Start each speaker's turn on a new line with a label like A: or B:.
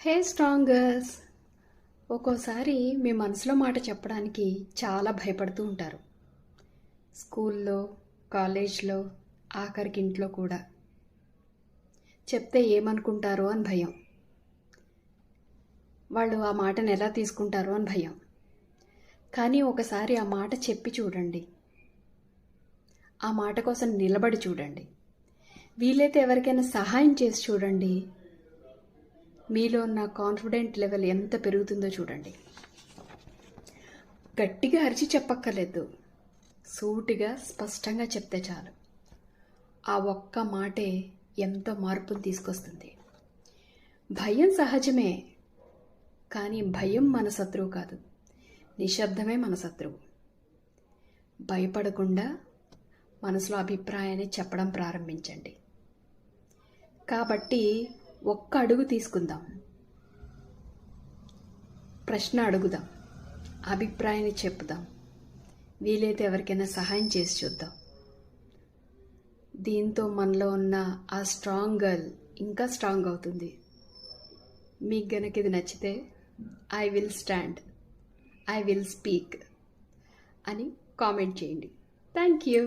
A: హే స్ట్రాంగర్స్. ఒక్కోసారి మీ మనసులో మాట చెప్పడానికి చాలా భయపడుతూ ఉంటారు. స్కూల్లో, కాలేజ్లో, ఆఖరికి ఇంట్లో కూడా. చెప్తే ఏమనుకుంటారో అని భయం. వాళ్ళు ఆ మాటను ఎలా తీసుకుంటారో అని భయం. కానీ ఒకసారి ఆ మాట చెప్పి చూడండి. ఆ మాట కోసం నిలబడి చూడండి. వీలైతే ఎవరికైనా సహాయం చేసి చూడండి. మీలో ఉన్న కాన్ఫిడెంట్ లెవెల్ ఎంత పెరుగుతుందో చూడండి. గట్టిగా అరిచి చెప్పక్కర్లేదు, సూటిగా స్పష్టంగా చెప్తే చాలు. ఆ ఒక్క మాటే ఎంతో మార్పును తీసుకొస్తుంది. భయం సహజమే, కానీ భయం మన శత్రువు కాదు, నిశ్శబ్దమే మన శత్రువు. భయపడకుండా మనసులో అభిప్రాయాన్ని చెప్పడం ప్రారంభించండి. కాబట్టి ఒక్క అడుగు తీసుకుందాం, ప్రశ్న అడుగుదాం, అభిప్రాయాన్ని చెప్పుదాం, వీలైతే ఎవరికైనా సహాయం చేసి చూద్దాం. దీంతో మనలో ఉన్న ఆ స్ట్రాంగ్ గర్ల్ ఇంకా స్ట్రాంగ్ అవుతుంది. మీకు గనక ఇది నచ్చితే I will stand, I will speak అని కామెంట్ చేయండి. Thank you.